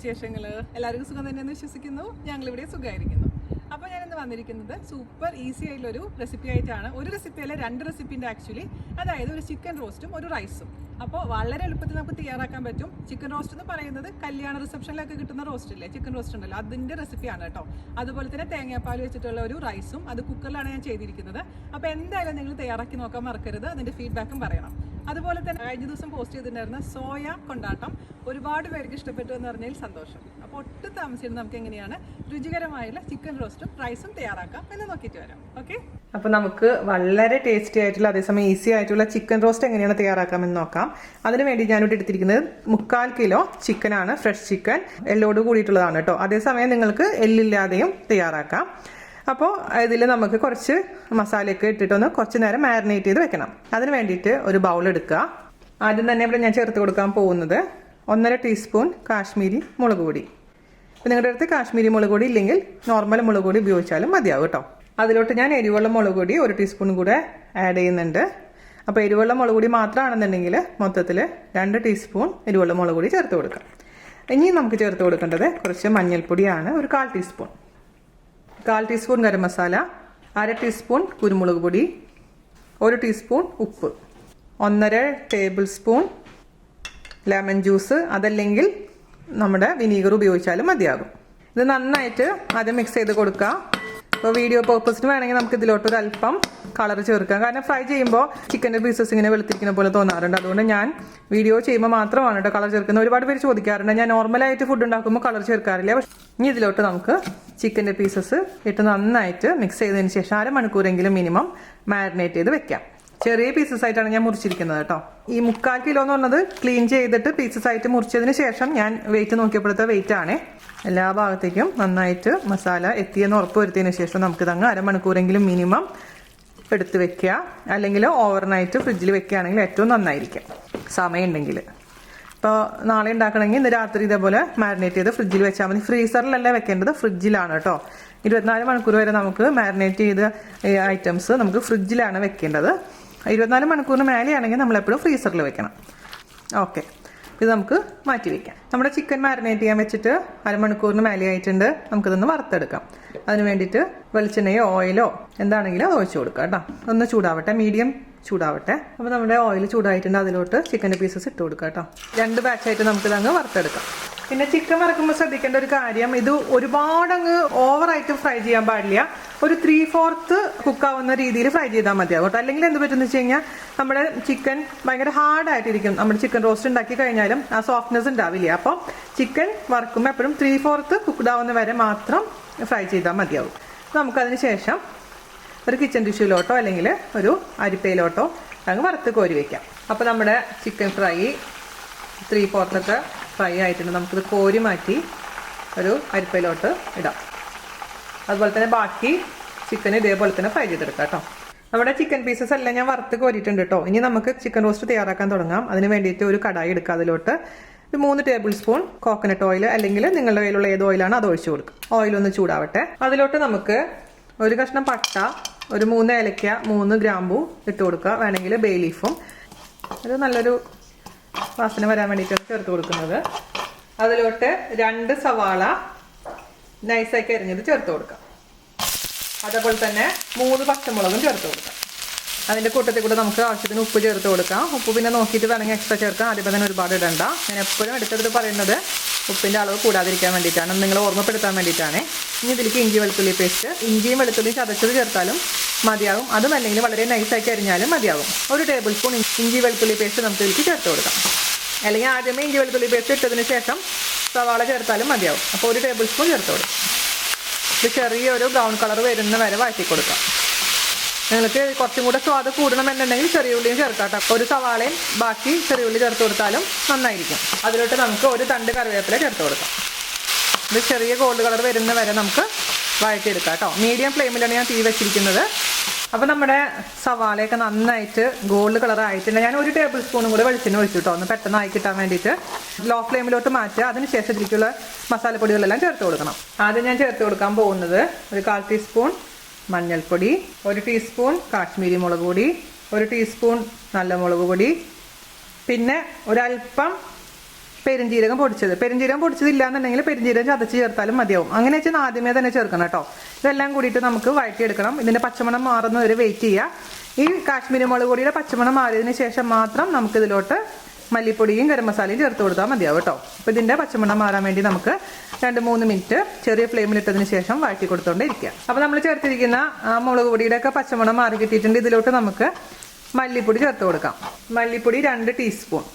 വിശേഷങ്ങൾ? എല്ലാവർക്കും സുഖം തന്നെയെന്ന് വിശ്വസിക്കുന്നു. ഞങ്ങളിവിടെ സുഖമായിരിക്കുന്നു. അപ്പോൾ ഞാനിന്ന് വന്നിരിക്കുന്നത് സൂപ്പർ ഈസി ആയിട്ടുള്ളൊരു റെസിപ്പി ആയിട്ടാണ്. ഒരു റെസിപ്പിയല്ല, 2 റെസിപ്പിൻ്റെ ആക്ച്വലി. അതായത് ഒരു ചിക്കൻ റോസ്റ്റും ഒരു റൈസും. അപ്പോൾ വളരെ എളുപ്പത്തിൽ നമുക്ക് തയ്യാറാക്കാൻ പറ്റും. ചിക്കൻ റോസ്റ്റ് എന്ന് പറയുന്നത് കല്യാണ റിസപ്ഷനിലൊക്കെ കിട്ടുന്ന റോസ്റ്റ് ഇല്ലേ, ചിക്കൻ റോസ്റ്റ് ഉണ്ടല്ലോ, അതിൻ്റെ റെസിപ്പിയാണ് കേട്ടോ. അതുപോലെ തന്നെ തേങ്ങാപ്പാൽ വെച്ചിട്ടുള്ള ഒരു റൈസും, അത് കുക്കറിലാണ് ഞാൻ ചെയ്തിരിക്കുന്നത്. അപ്പോൾ എന്തായാലും നിങ്ങൾ തയ്യാറാക്കി നോക്കാൻ മറക്കരുത്, അതിൻ്റെ ഫീഡ്ബാക്കും പറയണം. അതുപോലെ തന്നെ കഴിഞ്ഞ ദിവസം പോസ്റ്റ് ചെയ്തിട്ടുണ്ടായിരുന്ന സോയ കൊണ്ടാട്ടം ഒരുപാട് പേർക്ക് ഇഷ്ടപ്പെട്ടു എന്ന് പറഞ്ഞതിൽ സന്തോഷം. അപ്പോൾ ഒട്ടും താമസിച്ചിട്ട് നമുക്ക് എങ്ങനെയാണ് രുചികരമായുള്ള ചിക്കൻ റോസ്റ്റും റൈസും തയ്യാറാക്കാം എന്ന് നോക്കിയിട്ട് വരാം. ഓക്കെ, അപ്പോൾ നമുക്ക് വളരെ ടേസ്റ്റി ആയിട്ടുള്ള അതേസമയം ഈസി ആയിട്ടുള്ള ചിക്കൻ റോസ്റ്റ് എങ്ങനെയാണ് തയ്യാറാക്കാമെന്ന് നോക്കാം. അതിന് വേണ്ടി ഞാനിവിടെ എടുത്തിരിക്കുന്നത് 3/4 കിലോ ചിക്കനാണ്. ഫ്രഷ് ചിക്കൻ, എല്ലോട് കൂടിയിട്ടുള്ളതാണ് കേട്ടോ. അതേസമയം നിങ്ങൾക്ക് എല്ലില്ലാതെയും തയ്യാറാക്കാം. അപ്പോൾ ഇതിൽ നമുക്ക് കുറച്ച് മസാലയൊക്കെ ഇട്ടിട്ടൊന്ന് കുറച്ച് നേരം മാരിനേറ്റ് ചെയ്ത് വെക്കണം. അതിന് വേണ്ടിയിട്ട് ഒരു ബൗൾ എടുക്കുക. ആദ്യം തന്നെ ഇവിടെ ഞാൻ ചേർത്ത് കൊടുക്കാൻ പോകുന്നത് 1.5 ടീസ്പൂൺ കാശ്മീരി മുളക് പൊടി. അപ്പോൾ നിങ്ങളുടെ അടുത്ത് കാശ്മീരി മുളക് പൊടി ഇല്ലെങ്കിൽ നോർമൽ മുളക് പൊടി ഉപയോഗിച്ചാലും മതിയാവും കേട്ടോ. അതിലോട്ട് ഞാൻ എരിവുള്ള മുളക് പൊടി 1 ടീസ്പൂൺ കൂടെ ആഡ് ചെയ്യുന്നുണ്ട്. അപ്പോൾ എരിവുള്ള മുളക് പൊടി മാത്രമാണെന്നുണ്ടെങ്കിൽ മൊത്തത്തിൽ 2 ടീസ്പൂൺ എരിവുള്ള മുളക് പൊടി ചേർത്ത് കൊടുക്കാം. ഇനി നമുക്ക് ചേർത്ത് കൊടുക്കേണ്ടത് കുറച്ച് മഞ്ഞൾപ്പൊടിയാണ്, ഒരു 1/4 teaspoon. 1/4 teaspoon garam masala, 1/2 teaspoon കുരുമുളക് പൊടി, 1 ടീസ്പൂൺ ഉപ്പ്, 1.5 ടേബിൾ സ്പൂൺ ലെമൺ ജ്യൂസ്, അതല്ലെങ്കിൽ നമ്മുടെ വിനീഗർ ഉപയോഗിച്ചാലും മതിയാകും. ഇത് നന്നായിട്ട് ആദ്യം മിക്സ് ചെയ്ത് കൊടുക്കുക. അപ്പോൾ വീഡിയോ പർപ്പസിന് വേണമെങ്കിൽ നമുക്ക് ഇതിലോട്ട് ഒരു അല്പം കളർ ചേർക്കാം. കാരണം ഫ്രൈ ചെയ്യുമ്പോൾ ചിക്കൻ്റെ പീസസ് ഇങ്ങനെ വെളുത്തിരിക്കുന്ന പോലെ തോന്നാറുണ്ട്. അതുകൊണ്ട് ഞാൻ വീഡിയോ ചെയ്യുമ്പോൾ മാത്രമാണ് കേട്ടോ കളർ ചേർക്കുന്നത്. ഒരുപാട് പേര് ചോദിക്കാറുണ്ട്, ഞാൻ നോർമലായിട്ട് ഫുഡ് ഉണ്ടാക്കുമ്പോൾ കളർ ചേർക്കാറില്ല. പക്ഷേ ഇനി ഇതിലോട്ട് നമുക്ക് ചിക്കൻ്റെ പീസസ് ഇട്ട് നന്നായിട്ട് മിക്സ് ചെയ്തതിന് ശേഷം 1/2 മണിക്കൂറെങ്കിലും മിനിമം മാരിനേറ്റ് ചെയ്ത് വെക്കാം. ചെറിയ പീസസ് ആയിട്ടാണ് ഞാൻ മുറിച്ചിരിക്കുന്നത് കേട്ടോ. ഈ 3/4 കിലോ എന്ന് പറഞ്ഞത് ക്ലീൻ ചെയ്തിട്ട് പീസസ് ആയിട്ട് മുറിച്ചതിന് ശേഷം ഞാൻ വെയിറ്റ് നോക്കിയപ്പോഴത്തെ വെയിറ്റ് ആണ്. എല്ലാ ഭാഗത്തേക്കും നന്നായിട്ട് മസാല എത്തിയെന്ന് ഉറപ്പ് വരുത്തിയതിന് ശേഷം നമുക്കിതങ്ങ് 1/2 മണിക്കൂറെങ്കിലും മിനിമം എടുത്ത് വെക്കുക. അല്ലെങ്കിൽ ഓവർനൈറ്റ് ഫ്രിഡ്ജിൽ വെക്കുകയാണെങ്കിൽ ഏറ്റവും നന്നായിരിക്കും, സമയം ഉണ്ടെങ്കിൽ. ഇപ്പോൾ നാളെ ഉണ്ടാക്കണമെങ്കിൽ ഇന്ന് രാത്രി ഇതേപോലെ മാരിനേറ്റ് ചെയ്ത് ഫ്രിഡ്ജിൽ വെച്ചാൽ മതി. ഫ്രീസറിലല്ല വെക്കേണ്ടത്, ഫ്രിഡ്ജിലാണ് കേട്ടോ. 24 മണിക്കൂർ വരെ നമുക്ക് മാരിനേറ്റ് ചെയ്ത ഐറ്റംസ് നമുക്ക് ഫ്രിഡ്ജിലാണ് വെക്കേണ്ടത്. 24 മണിക്കൂറിന് മേലെയാണെങ്കിൽ നമ്മളെപ്പോഴും ഫ്രീസറിൽ വെക്കണം. ഓക്കെ, ഇത് നമുക്ക് മാറ്റി വയ്ക്കാം. നമ്മുടെ ചിക്കൻ മാരിനേറ്റ് ചെയ്യാൻ വെച്ചിട്ട് 1/2 മണിക്കൂറിന് മേലെ ആയിട്ടുണ്ട്. നമുക്കിതൊന്ന് വറുത്തെടുക്കാം. അതിന് വേണ്ടിയിട്ട് വെളിച്ചെണ്ണയോ ഓയിലോ എന്താണെങ്കിലും അത് ഒഴിച്ചു കൊടുക്കാം കേട്ടോ. ഒന്ന് ചൂടാവട്ടെ, മീഡിയം ചൂടാവട്ടെ. അപ്പോൾ നമ്മുടെ ഓയിൽ ചൂടായിട്ടുണ്ട്, അതിലോട്ട് ചിക്കൻ്റെ പീസസ് ഇട്ട് കൊടുക്കാം കേട്ടോ. 2 ബാച്ചായിട്ട് നമുക്കിതങ്ങ് വറുത്തെടുക്കാം. പിന്നെ ചിക്കൻ വറക്കുമ്പോൾ ശ്രദ്ധിക്കേണ്ട ഒരു കാര്യം, ഇത് ഒരുപാടങ്ങ് ഓവറായിട്ട് ഫ്രൈ ചെയ്യാൻ പാടില്ല. ഒരു 3/4 കുക്കാവുന്ന രീതിയിൽ ഫ്രൈ ചെയ്താൽ മതിയാവും കേട്ടോ. അല്ലെങ്കിൽ എന്ത് പറ്റുമെന്ന് വെച്ച് കഴിഞ്ഞാൽ നമ്മുടെ ചിക്കൻ ഭയങ്കര ഹാർഡായിട്ടിരിക്കും. നമ്മുടെ ചിക്കൻ റോസ്റ്റ് ഉണ്ടാക്കി കഴിഞ്ഞാലും ആ സോഫ്റ്റ്നെസ് ഉണ്ടാവില്ല. അപ്പോൾ ചിക്കൻ വറക്കുമ്പോൾ എപ്പോഴും 3/4 കുക്ക്ഡ് ആവുന്ന വരെ മാത്രം ഫ്രൈ ചെയ്താൽ മതിയാവും. നമുക്കതിന് ശേഷം ഒരു കിച്ചൺ ടിഷ്യൂലോട്ടോ അല്ലെങ്കിൽ ഒരു അരിപ്പയിലോട്ടോ അങ്ങ് വറുത്ത് കോരി വയ്ക്കാം. അപ്പോൾ നമ്മുടെ ചിക്കൻ ഫ്രൈ 3/4 ഫ്രൈ ആയിട്ടുണ്ട്. നമുക്കിത് കോരി മാറ്റി ഒരു അരിപ്പയിലോട്ട് ഇടാം. അതുപോലെ തന്നെ ബാക്കി ചിക്കൻ ഇതേപോലെ തന്നെ ഫ്രൈ ചെയ്തെടുക്കാം കേട്ടോ. നമ്മുടെ ചിക്കൻ പീസസ് എല്ലാം ഞാൻ വറുത്ത് കോരിയിട്ടുണ്ട് കേട്ടോ. ഇനി നമുക്ക് ചിക്കൻ റോസ്റ്റ് തയ്യാറാക്കാൻ തുടങ്ങാം. അതിന് വേണ്ടിയിട്ട് ഒരു കടായി എടുക്കുക. അതിലോട്ട് 3 ടേബിൾ സ്പൂൺ കോക്കനട്ട് ഓയിൽ, അല്ലെങ്കിൽ നിങ്ങളുടെ കയ്യിലുള്ള ഏത് ഓയിലാണ് അത് ഒഴിച്ചു കൊടുക്കുക. ഓയിലൊന്ന് ചൂടാവട്ടെ. അതിലോട്ട് നമുക്ക് ഒരു കഷ്ണം പട്ട, ഒരു 3 ഏലക്ക, 3 ഗ്രാമ്പൂ ഇട്ട് കൊടുക്കുക. വേണമെങ്കിൽ ബേ ലീഫും. ഇത് നല്ലൊരു വാസന വരാൻ വേണ്ടിയിട്ടാണ് ചേർത്ത് കൊടുക്കുന്നത്. അതിലോട്ട് 2 സവാള നൈസാക്കി അരിഞ്ഞത് ചേർത്ത് കൊടുക്കാം. അതേപോലെ തന്നെ 3 പച്ചമുളകും ചേർത്ത് കൊടുക്കാം. അതിൻ്റെ കൂട്ടത്തിൽ കൂടെ നമുക്ക് ആവശ്യത്തിന് ഉപ്പ് ചേർത്ത് കൊടുക്കാം. ഉപ്പ് പിന്നെ നോക്കിയിട്ട് വേണമെങ്കിൽ എക്സ്ട്രാ ചേർക്കാം. ആദ്യം തന്നെ ഒരുപാട് ഇടണ്ട. ഞാൻ എപ്പോഴും എടുത്തെടുത്ത് പറയുന്നത് ഉപ്പിൻ്റെ അളവ് കൂടാതിരിക്കാൻ വേണ്ടിയിട്ടാണ്, നിങ്ങൾ ഓർമ്മപ്പെടുത്താൻ വേണ്ടിയിട്ടാണ്. ഇനി ഇതിലേക്ക് ഇഞ്ചി വെളുത്തുള്ളി പേസ്റ്റ്, ഇഞ്ചിയും വെളുത്തുള്ളിയും ചതച്ചത് ചേർത്താലും മതിയാകും. അതും അല്ലെങ്കിൽ വളരെ നൈസാക്കി അരിഞ്ഞാലും മതിയാകും. 1 ടേബിൾ സ്പൂൺ ഇഞ്ചി വെളുത്തുള്ളി പേസ്റ്റ് നമുക്ക് ഇതിലേക്ക് ചേർത്ത് കൊടുക്കാം. അല്ലെങ്കിൽ ആദ്യമേ ഇഞ്ചി വെളുത്തുള്ളി പേസ്റ്റ് ഇട്ടതിന് ശേഷം സവാള ചേർത്താലും മതിയാവും. അപ്പോൾ 1 ടേബിൾ സ്പൂൺ ചേർത്ത് കൊടുക്കാം. ഇത് ചെറിയൊരു ബ്രൗൺ കളർ വരുന്ന വരെ വഴറ്റി കൊടുക്കാം. നിങ്ങൾക്ക് കുറച്ചും കൂടെ സ്വാദ് കൂടണമെന്നുണ്ടെങ്കിൽ ചെറിയ ഉള്ളിയും ചേർക്കാം കേട്ടോ. 1 സവാളയും ബാക്കി ചെറിയ ഉള്ളി ചേർത്ത് കൊടുത്താലും നന്നായിരിക്കും. അതിലോട്ട് നമുക്ക് 1 തണ്ട് കറിവേപ്പില ചേർത്ത് കൊടുക്കാം. ഇത് ചെറിയ ഗോൾഡ് കളർ വരുന്ന വരെ നമുക്ക് വഴറ്റിയെടുക്കാം കേട്ടോ. മീഡിയം ഫ്ലെയിമിലാണ് ഞാൻ തീ വെച്ചിരിക്കുന്നത്. അപ്പോൾ നമ്മുടെ സവാളയൊക്കെ നന്നായിട്ട് ഗോൾഡ് കളർ ആയിട്ടുണ്ട്. ഞാൻ 1 ടേബിൾ സ്പൂണും കൂടെ വെളിച്ചെണ്ണ ഒഴിച്ചു കേട്ടോ, ഒന്ന് പെട്ടെന്ന് ആയി കിട്ടാൻ വേണ്ടിയിട്ട്. ലോ ഫ്ലെയിമിലോട്ട് മാറ്റുക. അതിനുശേഷം ഇതിലേക്കുള്ള മസാലപ്പൊടികളെല്ലാം ചേർത്ത് കൊടുക്കണം. ആദ്യം ഞാൻ ചേർത്ത് കൊടുക്കാൻ പോകുന്നത് ഒരു 1/4 ടീസ്പൂൺ മഞ്ഞൾപ്പൊടി, 1 ടീസ്പൂൺ കാശ്മീരി മുളക് പൊടി, 1 ടീസ്പൂൺ നല്ല മുളക് പൊടി, പിന്നെ ഒരല്പം പെരുംജീരകം പൊടിച്ചത് ഇല്ലാന്നുണ്ടെങ്കിൽ പെരുംജീരകം ചതച്ച് ചേർത്താലും മതിയാവും. അങ്ങനെ വെച്ചാൽ ആദ്യമേ തന്നെ ചേർക്കണം കേട്ടോ. ഇതെല്ലാം കൂടിയിട്ട് നമുക്ക് വഴറ്റിയെടുക്കണം. ഇതിന്റെ പച്ചമണം മാറുന്ന വരെ വെയിറ്റ് ചെയ്യുക. ഈ കാശ്മീരി മുളക് പൊടിയുടെ പച്ചമണം മാറിയതിന് ശേഷം മാത്രം നമുക്ക് ഇതിലോട്ട് മല്ലിപ്പൊടിയും ഗരം മസാലയും ചേർത്ത് കൊടുത്താൽ മതിയാവും കേട്ടോ. അപ്പോൾ ഇതിന്റെ പച്ചമണം മാറാൻ വേണ്ടി നമുക്ക് 2-3 മിനിറ്റ് ചെറിയ ഫ്ലെയിമിൽ ഇട്ടതിന് ശേഷം വഴറ്റി കൊടുത്തോണ്ടിരിക്കുക. അപ്പോൾ നമ്മൾ ചേർത്തിരിക്കുന്ന മുളക് പൊടിയുടെ ഒക്കെ പച്ചമണം മാറി കിട്ടിയിട്ടുണ്ട്. ഇതിലോട്ട് നമുക്ക് മല്ലിപ്പൊടി ചേർത്ത് കൊടുക്കാം. മല്ലിപ്പൊടി 2 ടീസ്പൂൺ.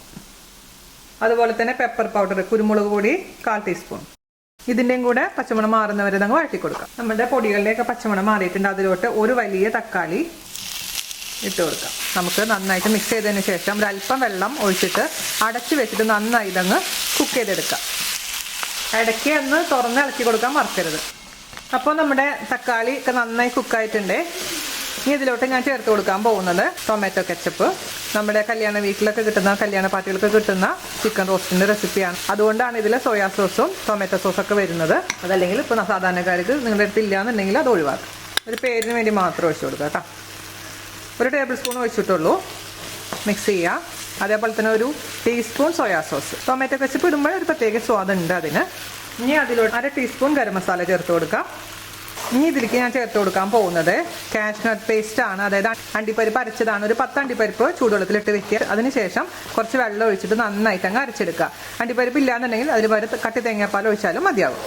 അതുപോലെ തന്നെ പെപ്പർ പൗഡർ കുരുമുളക് പൊടി 1/4 ടീസ്പൂൺ. ഇതിന്റെയും കൂടെ പച്ചമണം മാറുന്നവരെ നമ്മൾ വഴറ്റി കൊടുക്കാം. നമ്മുടെ പൊടികളുടെയൊക്കെ പച്ചമണം മാറിയിട്ടുണ്ട്. അതിലോട്ട് ഒരു വലിയ തക്കാളി ഇട്ട് കൊടുക്കാം. നമുക്ക് നന്നായിട്ട് മിക്സ് ചെയ്തതിന് ശേഷം ഒരല്പം വെള്ളം ഒഴിച്ചിട്ട് അടച്ചു വെച്ചിട്ട് നന്നായി ഇതങ്ങ് കുക്ക് ചെയ്തെടുക്കാം. ഇടയ്ക്ക് ഒന്ന് തുറന്ന് ഇളക്കി കൊടുക്കാൻ മറക്കരുത്. അപ്പോൾ നമ്മുടെ തക്കാളി ഒക്കെ നന്നായി കുക്കായിട്ടുണ്ട്. ഇനി ഇതിലോട്ട് ഞാൻ ചേർത്ത് കൊടുക്കാൻ പോകുന്നത് ടൊമാറ്റോ കെച്ചപ്പ്. നമ്മുടെ കല്യാണ വീട്ടിലൊക്കെ കിട്ടുന്ന, കല്യാണ പാർട്ടികൾക്ക് കിട്ടുന്ന ചിക്കൻ റോസ്റ്റിന്റെ റെസിപ്പിയാണ്. അതുകൊണ്ടാണ് ഇതിൽ സോയാ സോസും ടൊമാറ്റോ സോസൊക്കെ വരുന്നത്. അതല്ലെങ്കിൽ ഇപ്പോൾ സാധാരണക്കാർക്ക് നിങ്ങളുടെ അടുത്ത് ഇല്ലാന്നുണ്ടെങ്കിൽ അത് ഒഴിവാക്കും. ഒരു പേരിന് വേണ്ടി മാത്രം ഒഴിച്ചു കൊടുക്കുക കേട്ടോ. 1 ടേബിൾ സ്പൂൺ ഒഴിച്ചിട്ടുള്ളൂ. മിക്സ് ചെയ്യുക. അതേപോലെ തന്നെ 1 teaspoon soya sauce. Tomato ketchup ഇടുമ്പോൾ ഒരു പ്രത്യേക സ്വാദുണ്ട് അതിന്. ഇനി അതിലോട്ട് 1/2 ടീസ്പൂൺ ഗരം മസാല ചേർത്ത് കൊടുക്കാം. ഇനി ഇതിലേക്ക് ഞാൻ ചേർത്ത് കൊടുക്കാൻ പോകുന്നത് കാഷ്നട്ട് പേസ്റ്റ് ആണ്. അതായത് അണ്ടിപ്പരിപ്പ് അരച്ചതാണ്. ഒരു 10 അണ്ടിപ്പരിപ്പ് ചൂടുവെള്ളത്തിലിട്ട് വെക്കുക. അതിനുശേഷം കുറച്ച് വെള്ളം ഒഴിച്ചിട്ട് നന്നായിട്ട് അങ്ങ് അരച്ചെടുക്കുക. അണ്ടിപ്പരിപ്പ് ഇല്ലാന്നുണ്ടെങ്കിൽ അതിൽ കട്ടി തേങ്ങാപ്പാൽ ഒഴിച്ചാലും മതിയാവും.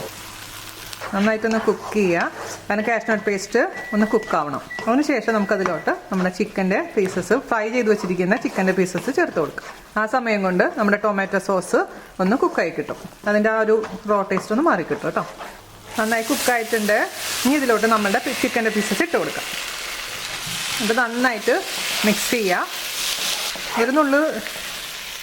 നന്നായിട്ടൊന്ന് കുക്ക് ചെയ്യുക. കാരണം കാഷ്നട്ട് പേസ്റ്റ് ഒന്ന് കുക്കാവണം. അതിനുശേഷം നമുക്കതിലോട്ട് നമ്മുടെ ചിക്കൻ്റെ പീസസ്, ഫ്രൈ ചെയ്ത് വെച്ചിരിക്കുന്ന ചിക്കൻ്റെ പീസസ് ചേർത്ത് കൊടുക്കുക. ആ സമയം കൊണ്ട് നമ്മുടെ ടൊമാറ്റോ സോസ് ഒന്ന് കുക്കായി കിട്ടും. അതിൻ്റെ ആ ഒരു റോ ടേസ്റ്റ് ഒന്ന് മാറി കിട്ടും കേട്ടോ. നന്നായി കുക്കായിട്ടുണ്ട്. ഇനി ഇതിലോട്ട് നമ്മളുടെ ചിക്കൻ്റെ പീസസ് ഇട്ട് കൊടുക്കാം. അത് നന്നായിട്ട് മിക്സ് ചെയ്യുക. ഇരുന്നുള്ളു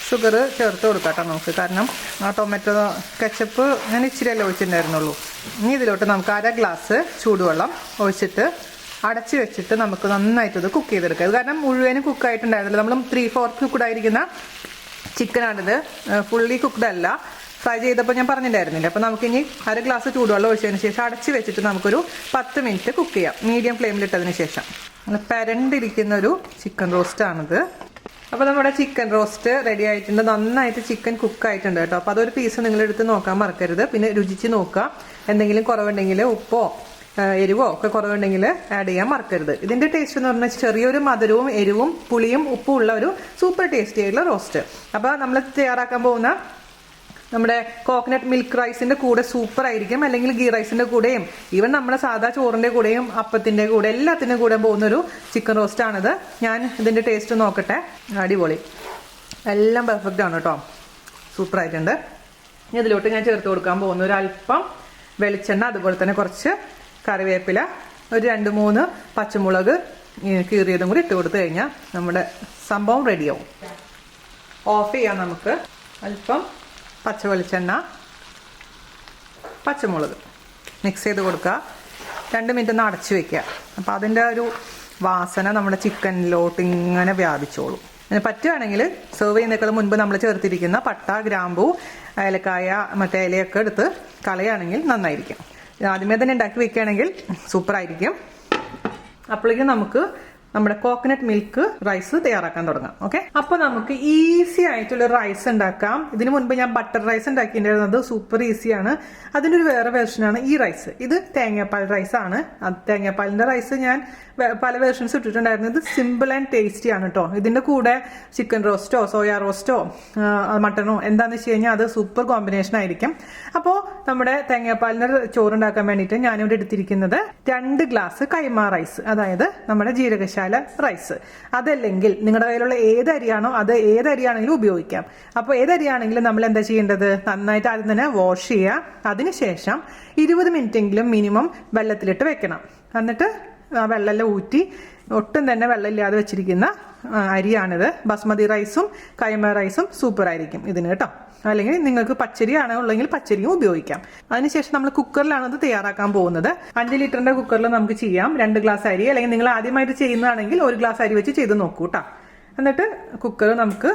ഷുഗർ ചേർത്ത് കൊടുക്കാം കേട്ടോ നമുക്ക്. കാരണം ആ ടൊമാറ്റോ കെച്ചപ്പ് ഞാൻ ഇച്ചിരിയല്ലേ ഒഴിച്ചിട്ടുണ്ടായിരുന്നുള്ളൂ. ഇനി ഇതിലോട്ട് നമുക്ക് 1/2 ഗ്ലാസ് ചൂടുവെള്ളം ഒഴിച്ചിട്ട് അടച്ച് വെച്ചിട്ട് നമുക്ക് നന്നായിട്ടത് കുക്ക് ചെയ്തെടുക്കുക. കാരണം മുഴുവനും കുക്കായിട്ടുണ്ടായിരുന്നില്ല. നമ്മൾ 3/4 കുക്ക്ഡായിരിക്കുന്ന ചിക്കനാണിത്. ഫുള്ളി കുക്ക്ഡ് അല്ല. ഫ്രൈ ചെയ്തപ്പോൾ ഞാൻ പറഞ്ഞിട്ടുണ്ടായിരുന്നില്ല. അപ്പോൾ നമുക്കിനി 1/2 ഗ്ലാസ് ചൂടുവെള്ളം ഒഴിച്ചതിന് ശേഷം അടച്ച് വെച്ചിട്ട് നമുക്കൊരു 10 മിനിറ്റ് കുക്ക് ചെയ്യാം. മീഡിയം ഫ്ലെയിമിലിട്ടതിന് ശേഷം. പരണ്ടിരിക്കുന്ന ഒരു ചിക്കൻ റോസ്റ്റാണിത്. അപ്പോൾ നമ്മുടെ ചിക്കൻ റോസ്റ്റ് റെഡി ആയിട്ടുണ്ട്. നന്നായിട്ട് ചിക്കൻ കുക്കായിട്ടുണ്ട് കേട്ടോ. അപ്പോൾ അതൊരു പീസ് നിങ്ങളെടുത്ത് നോക്കാൻ മറക്കരുത്. പിന്നെ രുചിച്ച് നോക്കുക. എന്തെങ്കിലും കുറവുണ്ടെങ്കിൽ ഉപ്പോ എരിവോ ഒക്കെ കുറവുണ്ടെങ്കിൽ ആഡ് ചെയ്യാൻ മറക്കരുത്. ഇതിൻ്റെ ടേസ്റ്റ് എന്ന് പറഞ്ഞാൽ ചെറിയൊരു മധുരവും എരിവും പുളിയും ഉപ്പും ഉള്ള ഒരു സൂപ്പർ ടേസ്റ്റി ആയിട്ടുള്ള റോസ്റ്റ്. അപ്പോൾ നമ്മൾ തയ്യാറാക്കാൻ പോകുന്ന നമ്മുടെ കോക്കനട്ട് മിൽക്ക് റൈസിന്റെ കൂടെ സൂപ്പർ ആയിരിക്കും. അല്ലെങ്കിൽ ഗീ റൈസിന്റെ കൂടെയും ഈവൻ നമ്മുടെ സാധാ ചോറിന്റെ കൂടെയും അപ്പത്തിന്റെ കൂടെ എല്ലാത്തിൻ്റെ കൂടെ പോകുന്നൊരു ചിക്കൻ റോസ്റ്റ് ആണിത്. ഞാൻ ഇതിന്റെ ടേസ്റ്റ് നോക്കട്ടെ. അടിപൊളി, എല്ലാം പെർഫെക്റ്റ് ആണ് കേട്ടോ. സൂപ്പർ ആയിട്ടുണ്ട്. ഇനി ഇതിലോട്ട് ഞാൻ ചേർത്ത് കൊടുക്കാൻ പോകുന്ന ഒരു അല്പം വെളിച്ചെണ്ണ, അതുപോലെ തന്നെ കുറച്ച് കറിവേപ്പില, ഒരു 2-3 പച്ചമുളക് കീറിയതും കൂടി ഇട്ട് കൊടുത്തു കഴിഞ്ഞാൽ നമ്മുടെ സംഭവം റെഡിയാവും. ഓഫ് ചെയ്യാം നമുക്ക്. അല്പം പച്ച വെളിച്ചെണ്ണ, പച്ചമുളക് മിക്സ് ചെയ്ത് കൊടുക്കുക. 2 മിനിറ്റ് ഒന്ന് അടച്ചു വെക്കുക. അപ്പോൾ അതിൻ്റെ ഒരു വാസന നമ്മുടെ ചിക്കനിലോട്ട് ഇങ്ങനെ വ്യാപിച്ചോളും. അതിന് പറ്റുകയാണെങ്കിൽ സെർവ് ചെയ്യുന്നതിനേക്കാൾ മുൻപ് നമ്മൾ ചേർത്തിരിക്കുന്ന പട്ട, ഗ്രാമ്പൂ, ഏലക്കായ, മറ്റേ ഇലയൊക്കെ എടുത്ത് കളയുകയാണെങ്കിൽ നന്നായിരിക്കും. ആദ്യമേ തന്നെ ഉണ്ടാക്കി വെക്കുകയാണെങ്കിൽ സൂപ്പറായിരിക്കും. അപ്പോഴേക്കും നമുക്ക് നമ്മുടെ കോക്കനട്ട് മിൽക്ക് റൈസ് തയ്യാറാക്കാൻ തുടങ്ങാം. ഓക്കെ, അപ്പോൾ നമുക്ക് ഈസി ആയിട്ടുള്ള റൈസ് ഉണ്ടാക്കാം. ഇതിനു മുൻപ് ഞാൻ ബട്ടർ റൈസ് ഉണ്ടാക്കിയിട്ടുണ്ടായിരുന്നത് സൂപ്പർ ഈസിയാണ്. അതിനൊരു വേറെ വെർഷനാണ് ഈ റൈസ്. ഇത് തേങ്ങാപ്പാൽ റൈസ് ആണ്. തേങ്ങാപ്പാലിന്റെ റൈസ് ഞാൻ പല വെർഷൻസ് ഇട്ടിട്ടുണ്ടായിരുന്നു. ഇത് സിമ്പിൾ ആൻഡ് ടേസ്റ്റി ആണ് കേട്ടോ. ഇതിന്റെ കൂടെ ചിക്കൻ റോസ്റ്റോ സോയാ റോസ്റ്റോ മട്ടണോ എന്താണെന്ന് വെച്ച് കഴിഞ്ഞാൽ അത് സൂപ്പർ കോമ്പിനേഷൻ ആയിരിക്കും. അപ്പോൾ നമ്മുടെ തേങ്ങാപ്പാലിന്റെ ചോറുണ്ടാക്കാൻ വേണ്ടിയിട്ട് ഞാനിവിടെ എടുത്തിരിക്കുന്നത് 2 ഗ്ലാസ് കൈമ റൈസ്, അതായത് നമ്മുടെ ജീരകശാല റൈസ്. അതല്ലെങ്കിൽ നിങ്ങളുടെ കയ്യിലുള്ള ഏത് അരിയാണോ അത് ഏത് അരിയാണെങ്കിലും ഉപയോഗിക്കാം. അപ്പോൾ ഏത് അരിയാണെങ്കിലും നമ്മൾ എന്താ ചെയ്യേണ്ടത്, നന്നായിട്ട് ആദ്യം തന്നെ വാഷ് ചെയ്യുക. അതിനുശേഷം 20 മിനിറ്റെങ്കിലും മിനിമം വെള്ളത്തിലിട്ട് വെക്കണം. എന്നിട്ട് ആ വെള്ളമെല്ലാം ഊറ്റി ഒട്ടും തന്നെ വെള്ളമില്ലാതെ വെച്ചിരിക്കുന്ന അരിയാണിത്. ബസ്മതി റൈസും കൈമ റൈസും സൂപ്പർ ആയിരിക്കും ഇതിന് കേട്ടോ. അല്ലെങ്കിൽ നിങ്ങൾക്ക് പച്ചരിയാണോ ഉള്ളെങ്കിൽ പച്ചരിയും ഉപയോഗിക്കാം. അതിനുശേഷം നമ്മൾ കുക്കറിലാണ് അത് തയ്യാറാക്കാൻ പോകുന്നത്. 5 ലിറ്ററിന്റെ കുക്കറിൽ നമുക്ക് ചെയ്യാം. 2 ഗ്ലാസ് അരി, അല്ലെങ്കിൽ നിങ്ങൾ ആദ്യമായിട്ട് ചെയ്യുന്നതാണെങ്കിൽ 1 ഗ്ലാസ് അരി വെച്ച് ചെയ്ത് നോക്കൂ കേട്ടോ. എന്നിട്ട് കുക്കർ നമുക്ക്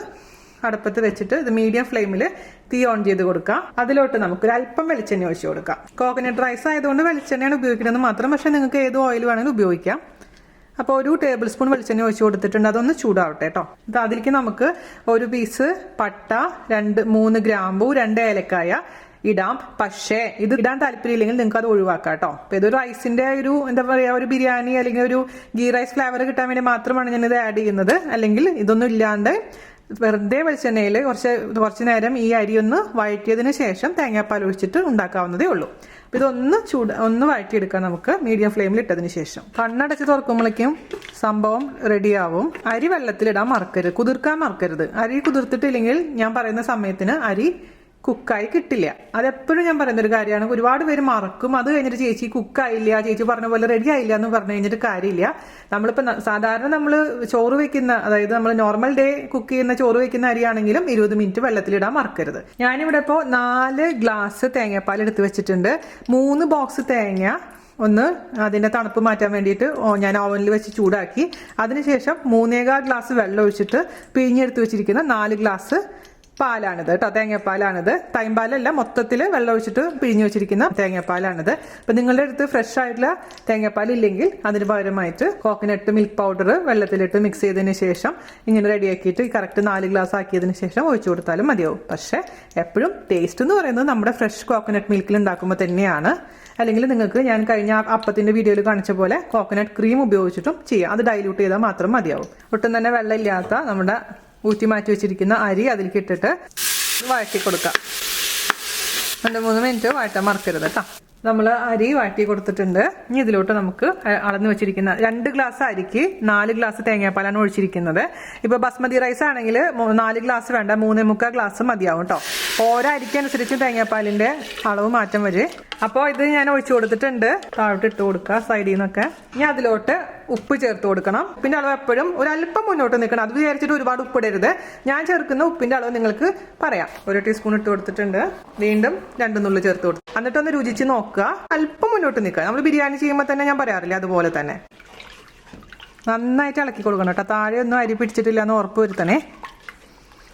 അടുപ്പത്ത് വെച്ചിട്ട് ഇത് മീഡിയം ഫ്ലെയിമിൽ തീ ഓൺ ചെയ്ത് കൊടുക്കാം. അതിലോട്ട് നമുക്ക് ഒരു അല്പം വെളിച്ചെണ്ണ ഒഴിച്ചു കൊടുക്കാം. കോക്കനട്ട് റൈസ് ആയതുകൊണ്ട് വെളിച്ചെണ്ണയാണ് ഉപയോഗിക്കുന്നത് മാത്രം. പക്ഷെ നിങ്ങൾക്ക് ഏത് ഓയിൽ വേണമെങ്കിലും ഉപയോഗിക്കാം. അപ്പോൾ 1 ടേബിൾ സ്പൂൺ വെളിച്ചെണ്ണ ഒഴിച്ച് കൊടുത്തിട്ടുണ്ട്. അതൊന്ന് ചൂടാവട്ടെ കേട്ടോ. ഇത് അതിലേക്ക് നമുക്ക് 1 പീസ് പട്ട, 2-3 ഗ്രാമ്പൂ, 2 ഏലക്കായ ഇടാം. പക്ഷേ ഇത് ഇടാൻ താല്പര്യമില്ലെങ്കിൽ നിങ്ങൾക്ക് അത് ഒഴിവാക്കാം കേട്ടോ. അപ്പോൾ ഇതൊരു റൈസിന്റെ ഒരു എന്താ പറയുക, ഒരു ബിരിയാണി അല്ലെങ്കിൽ ഒരു ഗീ റൈസ് ഫ്ലേവർ കിട്ടാൻ വേണ്ടി മാത്രമാണ് ഞാനിത് ആഡ് ചെയ്യുന്നത്. അല്ലെങ്കിൽ ഇതൊന്നും ഇല്ലാണ്ട് വെറുതെ വെളിച്ചെണ്ണയിൽ കുറച്ച് നേരം ഈ അരി ഒന്ന് വഴറ്റിയതിന് ശേഷം തേങ്ങാപ്പാൽ ഒഴിച്ചിട്ട് ഉണ്ടാക്കാവുന്നതേ ഉള്ളൂ. അപ്പോൾ ഒന്ന് വഴറ്റിയെടുക്കാം നമുക്ക് മീഡിയം ഫ്ലെയിമിൽ ഇട്ടതിന് ശേഷം. കണ്ണടച്ച് തുറക്കുമ്പോഴേക്കും സംഭവം റെഡിയാവും. അരി വെള്ളത്തിലിടാൻ മറക്കരുത്, കുതിർക്കാൻ മറക്കരുത്. അരി കുതിർത്തിട്ടില്ലെങ്കിൽ ഞാൻ പറയുന്ന സമയത്തിന് അരി കുക്കായി കിട്ടില്ല. അതെപ്പോഴും ഞാൻ പറയുന്ന ഒരു കാര്യമാണ്. ഒരുപാട് പേര് മറക്കും. അത് കഴിഞ്ഞിട്ട് ചേച്ചി കുക്കായില്ല, ചേച്ചി പറഞ്ഞ പോലെ റെഡി ആയില്ല എന്ന് പറഞ്ഞു കഴിഞ്ഞിട്ട് കാര്യമില്ല. നമ്മളിപ്പോൾ സാധാരണ നമ്മൾ ചോറ് വെക്കുന്ന, അതായത് നമ്മൾ നോർമൽ ഡേ കുക്ക് ചെയ്യുന്ന ചോറ് വെക്കുന്ന അരിയാണെങ്കിലും 20 മിനിറ്റ് വെള്ളത്തിലിടാൻ മറക്കരുത്. ഞാനിവിടെ ഇപ്പോൾ 4 ഗ്ലാസ് തേങ്ങാപ്പാൽ എടുത്ത് വെച്ചിട്ടുണ്ട്. 3 ബോക്സ് തേങ്ങ ഒന്ന് അതിൻ്റെ തണുപ്പ് മാറ്റാൻ വേണ്ടിയിട്ട് ഞാൻ ഓവനിൽ വെച്ച് ചൂടാക്കി. അതിനുശേഷം 3.25 ഗ്ലാസ് വെള്ളം ഒഴിച്ചിട്ട് പിഴിഞ്ഞെടുത്ത് വെച്ചിരിക്കുന്ന 4 ഗ്ലാസ് പാലാണിത് കേട്ടോ. തേങ്ങാപ്പാലാണിത്, തൈമ്പാലല്ല, മൊത്തത്തിൽ വെള്ളം ഒഴിച്ചിട്ട് പിഴിഞ്ഞു വെച്ചിരിക്കുന്ന തേങ്ങാപ്പാലാണിത്. അപ്പം നിങ്ങളുടെ അടുത്ത് ഫ്രഷ് ആയിട്ടുള്ള തേങ്ങാപ്പാൽ ഇല്ലെങ്കിൽ അതിന് പകരമായിട്ട് കോക്കനട്ട് മിൽക്ക് പൗഡർ വെള്ളത്തിലിട്ട് മിക്സ് ചെയ്തതിന് ശേഷം ഇങ്ങനെ റെഡിയാക്കിയിട്ട് കറക്റ്റ് 4 ഗ്ലാസ് ആക്കിയതിന് ശേഷം ഒഴിച്ചു കൊടുത്താലും മതിയാവും. പക്ഷേ എപ്പോഴും ടേസ്റ്റ് എന്ന് പറയുന്നത് നമ്മുടെ ഫ്രഷ് കോക്കനട്ട് മിൽക്കിൽ ഉണ്ടാക്കുമ്പോൾ തന്നെയാണ്. അല്ലെങ്കിൽ നിങ്ങൾക്ക് ഞാൻ കഴിഞ്ഞ അപ്പത്തിൻ്റെ വീഡിയോയിൽ കാണിച്ച പോലെ കോക്കനട്ട് ക്രീം ഉപയോഗിച്ചിട്ടും ചെയ്യാം. അത് ഡൈല്യൂട്ട് ചെയ്താൽ മാത്രം മതിയാവും. ഒട്ടും തന്നെ വെള്ളമില്ലാത്ത നമ്മുടെ ഊറ്റി മാറ്റി വെച്ചിരിക്കുന്ന അരി അതിലേക്ക് ഇട്ടിട്ട് വഴറ്റി കൊടുക്കാം. 2-3 മിനിറ്റ് വഴറ്റാൻ മറക്കരുത് കേട്ടോ. നമ്മൾ അരി വഴറ്റി കൊടുത്തിട്ടുണ്ട്. ഇനി ഇതിലോട്ട് നമുക്ക് അളന്ന് വെച്ചിരിക്കുന്ന 2 ഗ്ലാസ് അരിക്ക് 4 ഗ്ലാസ് തേങ്ങാപ്പാലാണ് ഒഴിച്ചിരിക്കുന്നത്. ഇപ്പോൾ ബസ്മതി റൈസ് ആണെങ്കിൽ 4 ഗ്ലാസ് വേണ്ട, 3.25 ഗ്ലാസ് മതിയാവും കേട്ടോ. ഓരോ അരിക്കനുസരിച്ച് തേങ്ങാപ്പാലിന്റെ അളവ് മാറ്റം വരും. അപ്പോൾ ഇത് ഞാൻ ഒഴിച്ചു കൊടുത്തിട്ടുണ്ട്. താഴോട്ട് ഇട്ട് കൊടുക്കുക സൈഡിൽ നിന്നൊക്കെ. ഇനി അതിലോട്ട് ഉപ്പ് ചേർത്ത് കൊടുക്കണം. ഉപ്പിന്റെ അളവ് എപ്പോഴും ഒരല്പം മുന്നോട്ട് നിൽക്കണം. അത് വിചാരിച്ചിട്ട് ഒരുപാട് ഉപ്പിടരുത്. ഞാൻ ചേർക്കുന്ന ഉപ്പിന്റെ അളവ് നിങ്ങൾക്ക് പറയാം. 1 ടീസ്പൂൺ ഇട്ട് കൊടുത്തിട്ടുണ്ട്. വീണ്ടും 2 നുള്ളി ചേർത്ത് കൊടുത്തു. എന്നിട്ടൊന്ന് രുചിച്ച് നോക്കുക. അല്പം മുന്നോട്ട് നിൽക്കുക. നമ്മൾ ബിരിയാണി ചെയ്യുമ്പോൾ തന്നെ ഞാൻ പറയാറില്ല, അതുപോലെ തന്നെ നന്നായിട്ട് ഇളക്കി കൊടുക്കണം കേട്ടോ. താഴെ ഒന്നും അരി പിടിച്ചിട്ടില്ല എന്ന് ഉറപ്പ് വരുത്തണേ.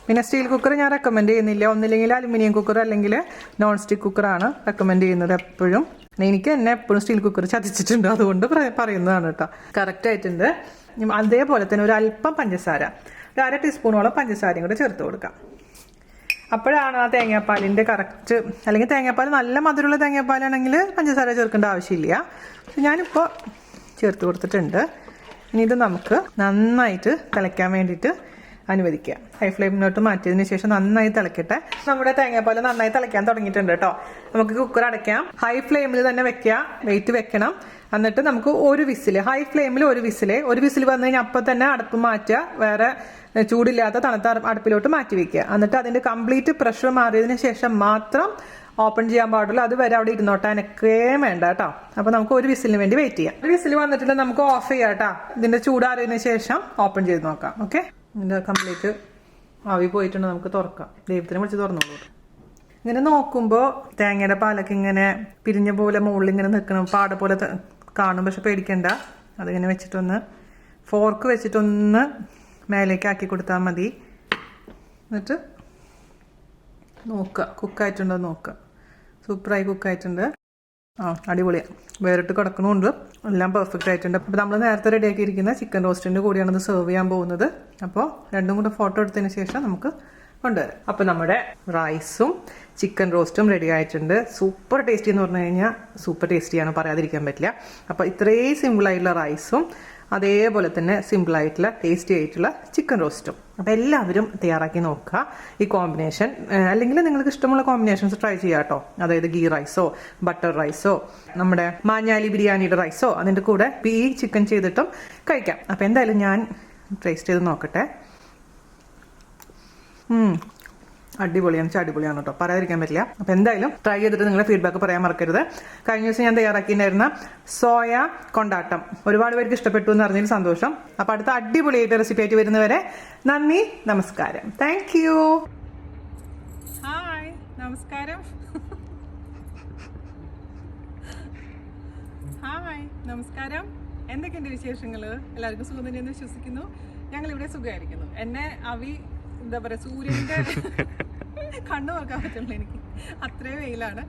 പിന്നെ സ്റ്റീൽ കുക്കർ ഞാൻ റെക്കമെൻഡ് ചെയ്യുന്നില്ല. ഒന്നില്ലെങ്കിൽ അലുമിനിയം കുക്കർ അല്ലെങ്കിൽ നോൺ സ്റ്റിക്ക് കുക്കറാണ് റെക്കമെൻഡ് ചെയ്യുന്നത് എപ്പോഴും. എനിക്ക് എന്നെ എപ്പോഴും സ്റ്റീൽ കുക്കർ ചതിച്ചിട്ടുണ്ട്, അതുകൊണ്ട് പറയുന്നതാണ് കേട്ടോ. കറക്റ്റ് ആയിട്ടുണ്ട്. അതേപോലെ തന്നെ ഒരു അല്പം പഞ്ചസാര, 1/2 ടീസ്പൂണോളം പഞ്ചസാരയും കൂടെ ചേർത്ത് കൊടുക്കാം. അപ്പോഴാണ് ആ തേങ്ങാപ്പാലിൻ്റെ കറക്റ്റ്. അല്ലെങ്കിൽ തേങ്ങാപ്പാൽ നല്ല മധുരമുള്ള തേങ്ങാപ്പാലാണെങ്കിൽ പഞ്ചസാര ചേർക്കേണ്ട ആവശ്യമില്ല. ഞാനിപ്പോൾ ചേർത്ത് കൊടുത്തിട്ടുണ്ട്. ഇനി ഇത് നമുക്ക് നന്നായിട്ട് തിളയ്ക്കാൻ വേണ്ടിയിട്ട് അനുവദിക്കുക. ഹൈ ഫ്ലെയിമിലോട്ട് മാറ്റിയതിന് ശേഷം നന്നായി തിളക്കട്ടെ. നമ്മുടെ തേങ്ങാപ്പാൽ നന്നായി തിളയ്ക്കാൻ തുടങ്ങിയിട്ടുണ്ട് കേട്ടോ. നമുക്ക് കുക്കർ അടയ്ക്കാം. ഹൈ ഫ്ലെയിമിൽ തന്നെ വെക്കുക, വെയിറ്റ് വെക്കണം. എന്നിട്ട് നമുക്ക് 1 വിസിൽ, ഹൈ ഫ്ലെയിമിൽ 1 വിസിൽ വന്നു കഴിഞ്ഞാൽ അപ്പം തന്നെ അടുപ്പ് മാറ്റുക. വേറെ ചൂടില്ലാത്ത തണുത്ത അടുപ്പിലോട്ട് മാറ്റി വെക്കുക. എന്നിട്ട് അതിൻ്റെ കംപ്ലീറ്റ് പ്രഷർ മാറിയതിന് ശേഷം മാത്രം ഓപ്പൺ ചെയ്യാൻ പാടുള്ളൂ. അതുവരെ അവിടെ ഇരുന്നോട്ടെ, എനിക്കേ വേണ്ട കേട്ടോ. അപ്പോൾ നമുക്ക് 1 വിസിലിന് വേണ്ടി വെയിറ്റ് ചെയ്യാം. 1 വിസിൽ വന്നിട്ടുണ്ട്, നമുക്ക് ഓഫ് ചെയ്യാം കേട്ടോ. ഇതിൻ്റെ ചൂടാറിയതിന് ശേഷം ഓപ്പൺ ചെയ്ത് നോക്കാം. ഓക്കെ, ഇതിൻ്റെ കംപ്ലീറ്റ് ആവി പോയിട്ടുണ്ട്. നമുക്ക് തുറക്കാം. ദൈവത്തിനെ വിളിച്ച് തുറന്നോളൂ. ഇങ്ങനെ നോക്കുമ്പോൾ തേങ്ങയുടെ പാലൊക്കെ ഇങ്ങനെ പിരിഞ്ഞ പോലെ മുകളിൽ ഇങ്ങനെ നിൽക്കണം, പാട പോലെ കാണും. പക്ഷെ പേടിക്കണ്ട, അതിങ്ങനെ വെച്ചിട്ടൊന്ന് ഫോർക്ക് വെച്ചിട്ടൊന്ന് മേലേക്ക് ആക്കി കൊടുത്താൽ മതി. എന്നിട്ട് നോക്കുക കുക്കായിട്ടുണ്ടോ നോക്കുക. സൂപ്പറായി കുക്കായിട്ടുണ്ട്. അടിപൊളിയാണ്. വേറിട്ട് കിടക്കണമുണ്ട്. എല്ലാം പെർഫെക്റ്റ് ആയിട്ടുണ്ട്. അപ്പോൾ നമ്മൾ നേരത്തെ റെഡിയാക്കിയിരിക്കുന്ന ചിക്കൻ റോസ്റ്റിൻ്റെ കൂടിയാണ് ഇത് സെർവ് ചെയ്യാൻ പോകുന്നത്. അപ്പോൾ രണ്ടും കൂടെ ഫോട്ടോ എടുത്തതിന് ശേഷം നമുക്ക് കൊണ്ടുവരാം. അപ്പോൾ നമ്മുടെ റൈസും ചിക്കൻ റോസ്റ്റും റെഡി ആയിട്ടുണ്ട്. സൂപ്പർ ടേസ്റ്റി എന്ന് പറഞ്ഞു കഴിഞ്ഞാൽ സൂപ്പർ ടേസ്റ്റിയാണ്, പറയാതിരിക്കാൻ പറ്റില്ല. അപ്പോൾ ഇത്രയും സിമ്പിളായിട്ടുള്ള റൈസും അതേപോലെ തന്നെ സിമ്പിളായിട്ടുള്ള ടേസ്റ്റി ആയിട്ടുള്ള ചിക്കൻ റോസ്റ്റും. അപ്പോൾ എല്ലാവരും തയ്യാറാക്കി നോക്കുക ഈ കോമ്പിനേഷൻ. അല്ലെങ്കിൽ നിങ്ങൾക്ക് ഇഷ്ടമുള്ള കോമ്പിനേഷൻസ് ട്രൈ ചെയ്യാം കേട്ടോ. അതായത് ഗീ റൈസോ ബട്ടർ റൈസോ നമ്മുടെ മാഞ്ഞാലി ബിരിയാണിയുടെ റൈസോ അതിൻ്റെ കൂടെ ഈ ചിക്കൻ ചെയ്തിട്ടും കഴിക്കാം. അപ്പോൾ എന്തായാലും ഞാൻ ടേസ്റ്റ് ചെയ്ത് നോക്കട്ടെ. അടിപൊളിയാണ്, അടിപൊളിയാണ് കേട്ടോ, പറയാതിരിക്കാൻ പറ്റില്ല. അപ്പോൾ എന്തായാലും ട്രൈ ചെയ്തിട്ട് നിങ്ങളുടെ ഫീഡ്ബാക്ക് പറയാൻ മറക്കരുത്. കഴിഞ്ഞ ദിവസം ഞാൻ തയ്യാറാക്കിയിട്ടുണ്ടായിരുന്ന സോയ കൊണ്ടാട്ടം ഒരുപാട് പേർക്ക് ഇഷ്ടപ്പെട്ടു എന്ന് അറിഞ്ഞതിൽ സന്തോഷം. അപ്പോൾ അടുത്ത അടിപൊളിയായിട്ട് റെസിപ്പി ആയിട്ട് വരുന്നവരെ നന്ദി, നമസ്കാരം. Thank you. ഹായ്, നമസ്കാരം. ഹായ്, നമസ്കാരം. എന്തൊക്കെയുണ്ട് വിശേഷങ്ങൾ? എല്ലാവർക്കും സുഖം തന്നെയെന്ന് വിശ്വസിക്കുന്നു. ഞങ്ങളിവിടെ സുഖമായിരിക്കുന്നു. എന്നെ എന്താ പറയുക, സൂര്യൻ്റെ കണ്ണു നോക്കാൻ പറ്റുള്ളൂ, എനിക്ക് അത്രയും വെയിലാണ്.